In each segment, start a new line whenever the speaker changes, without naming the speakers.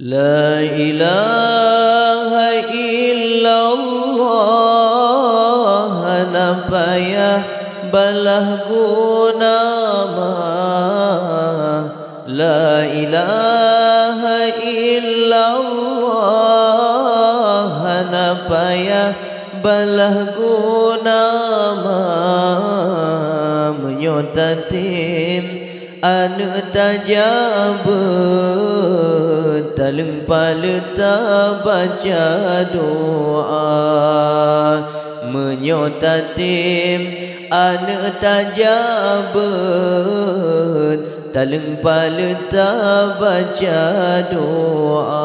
La ilaha illallah, na payah balah guna mah. La ilaha illallah, na payah balah guna mah. Menyotatim anu tajabut, taleng paleta baca doa. Menyotatim anu tajabut, taleng paleta baca doa.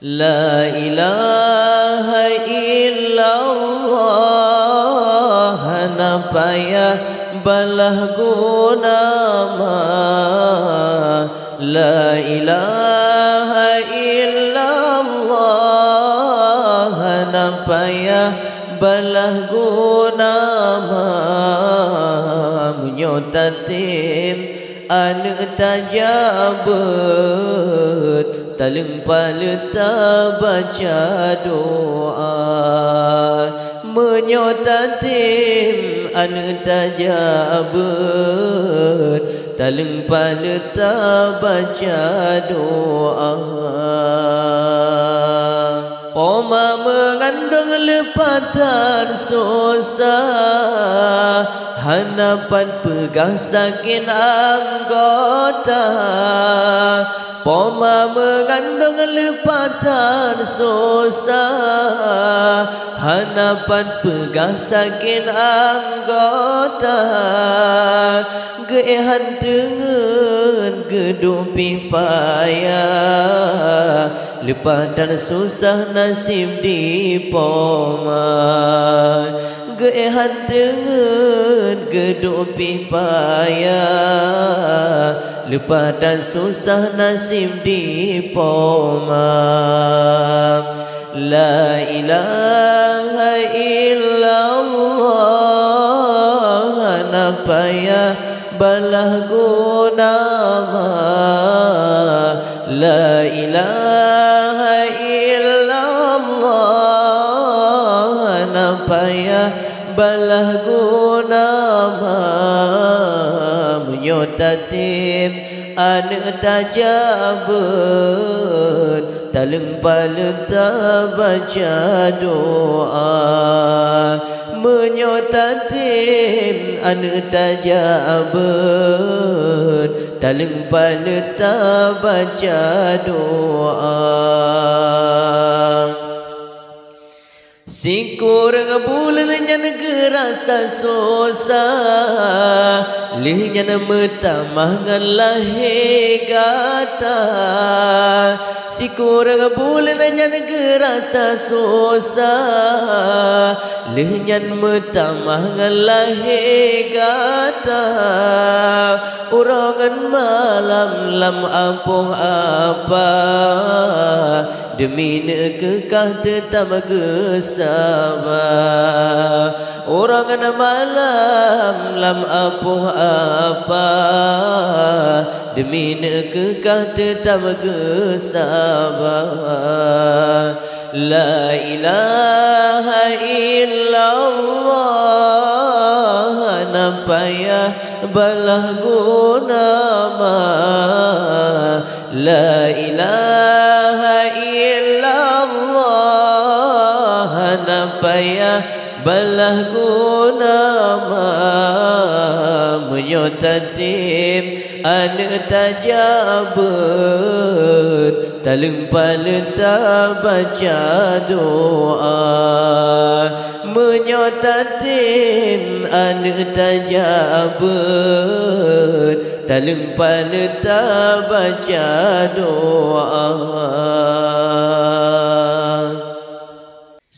La ilaha illallah, na payah balah guna mah. La ilaha illallah, na payah balah guna mah. Menyotatim anu tajabut, taleng paleta baca doa. Menyotatim anu tajabut, taleng paleta baca doa. Poma mengandung lepatan susah, hanapan pegang sakit anggota. Poma mengandung lepatan susah, hanapan pegang sakit anggota. Geehan tengen gedung pipaya, lepatan susah nasib di poma. Geehan tengen gedung pipaya, lepatan susah nasib di poma. La ilaha illallah, na payah balah guna mah. La ilaha illallah, na payah balah guna mah. Menyotatim anu tajabut, taleng paleta baca doa. Menyotatim anu tajabut, taleng paleta baca doa. Sikurang bulan nyan gerasa susah, lih nyan metamah ngalahi gata. Sikurang bulan nyan gerasa susah, lih nyan metamah ngalahi gata. Urangan malam lam ampuh apa, demi nekekah tetap gesabah. Urangan malam lam ampuh apa, demi nekekah tetap gesabah. La ilaha illallah, na payah balah guna mah. La ilaha illallah, na payah balah guna mah. Menyotatim anu tajabut, taleng paleta baca doa. Menyotatim anu tajabut, taleng paleta baca doa.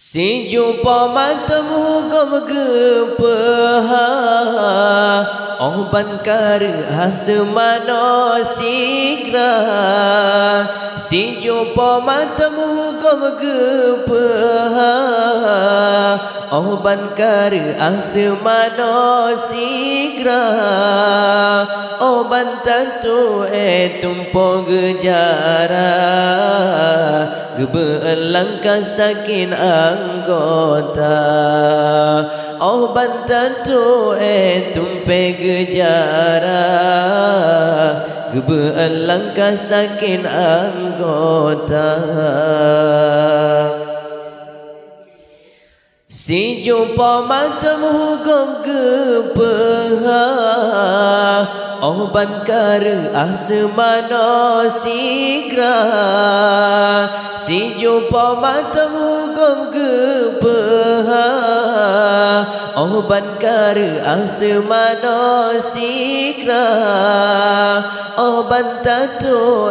Si jumpa matamu gom gepeha Oh ban kara semano sigra Si jumpa matamu gom gepeha Oh ban kara semano sigra Oh ban tentu tumpo gejara Gebelang kasakin anggota Oh bantantu tumpe gejara Gebelang kasakin anggota Si jumpa matamu gom gepeha Oh ban kara semano sigra Si jumpa matamu gom gepeha Oh ban kara semano sigra Oh ban tatu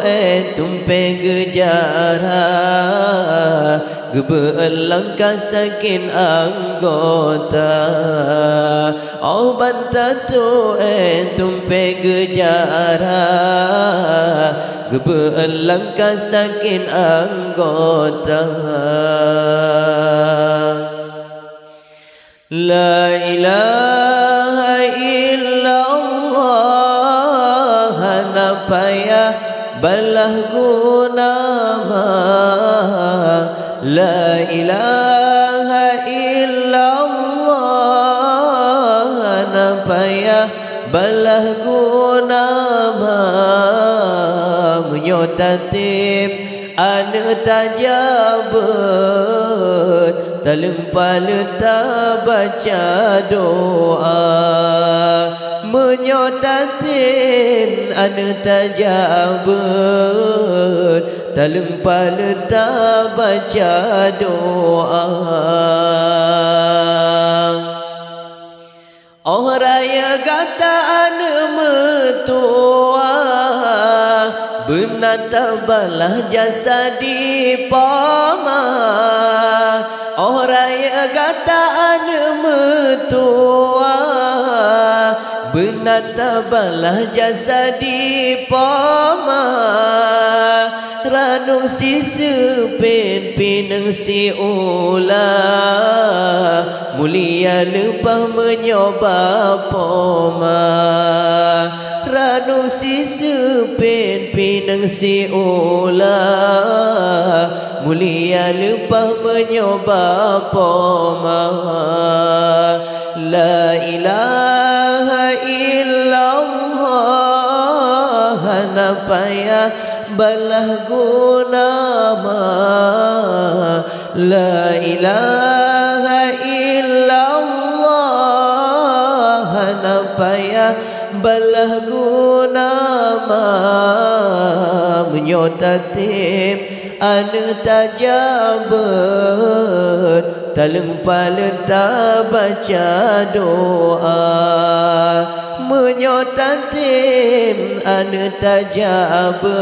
tumpe gejara Gebelang kasakin anggota Oh ban tatu tumpe gejara Gebelang kasakin anggota La ilaha illallah Napaya balah guna La ilaha illallah Napaya balah guna Menyotatib anu tajabut Taleng paleta baca doa Menyotatin anu tajabut Taleng paleta baca doa Oh raya kata anu metua Benar tabalah jasa di pama Oh raya kata anu metua Benar tabalah jasa di pama Ranu si sepin pinang si ula Mulia lupa menyoba poma Ranu si sepin pinang si ula Mulia lupa menyoba poma La ilaha illallah Napaya balah guna La ilaha illallah Napaya balah guna Menyotatib anu tajabut Taleng paleta baca doa Menyotatib anu tajabut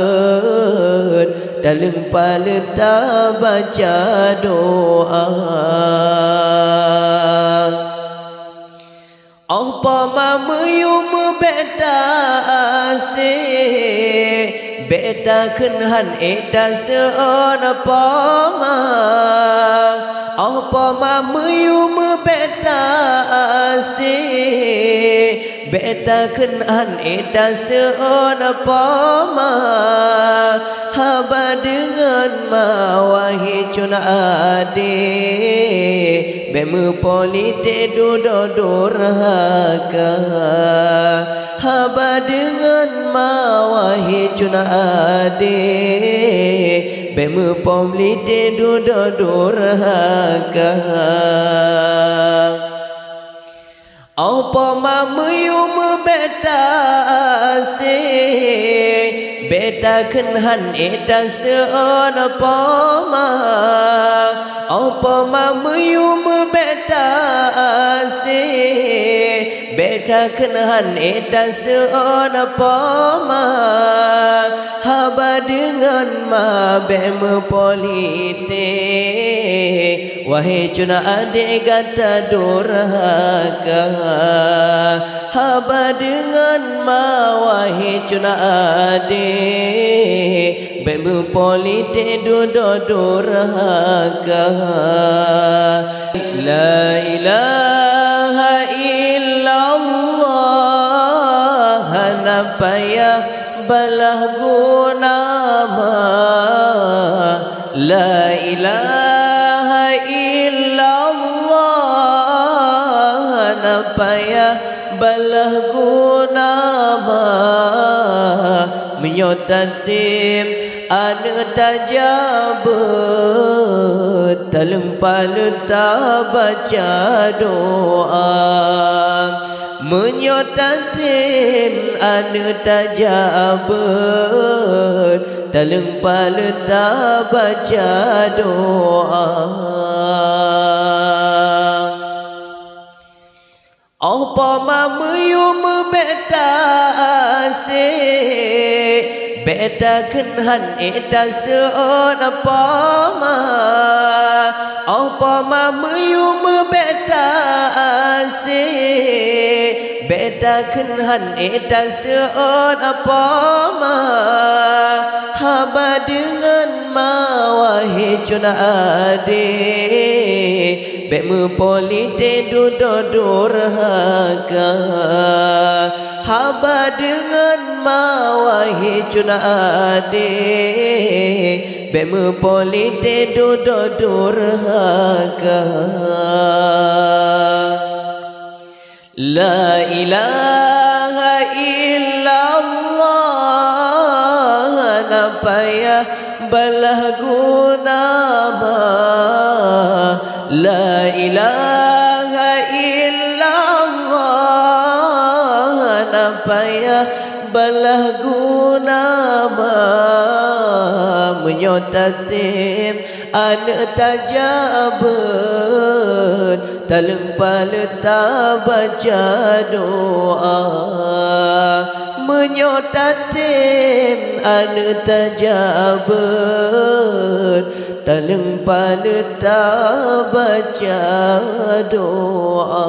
Taleng paleta baca doa Apa mamuyum beta ase Beta kenhan eta seona pama Apa mamuyum beta ase Beta kenhan eta seona pama Haba dengan mawahi cuna ade Bemu polite dudo durhaka Haba dengan mawahi cuna ade Bemu polite dudo durhaka Apa mamuyum beta ase Beta kenhan eta seona pama Apa mamuyum beta ase Beta kenhan eta seona pama Haba dengan ma bemu polite wahai cuna adik kata durhaka. Haba dengan ma wahai cuna adik, bemu politik duduk durhaka. La ilaha illallah, napa ya balah guna ma. La ilaha illallah, napa ya balah guna ma. Menyotatim anu tajabut, talempal tak baca doa. Menyotatim anu tajabut, talempal tak baca doa. Apa mamuyum beta asik, beta kenhan eta seon apa ma. Apa mamuyum beta asik, beta kenhan eta seon apa ma. Haba dengan ma wahai cuna adik, bemu politik duduk durhaka. Haba dengan ma wahai cuna adik, bemu politik duduk durhaka. La ilaha illallah, napa ya balah guna ma. La ilaha illallah, napa ya balah guna ma. Menyotatim anak tajabut, talempal tak baca doa. Menyotatim anak tajabut, talempal tak baca doa.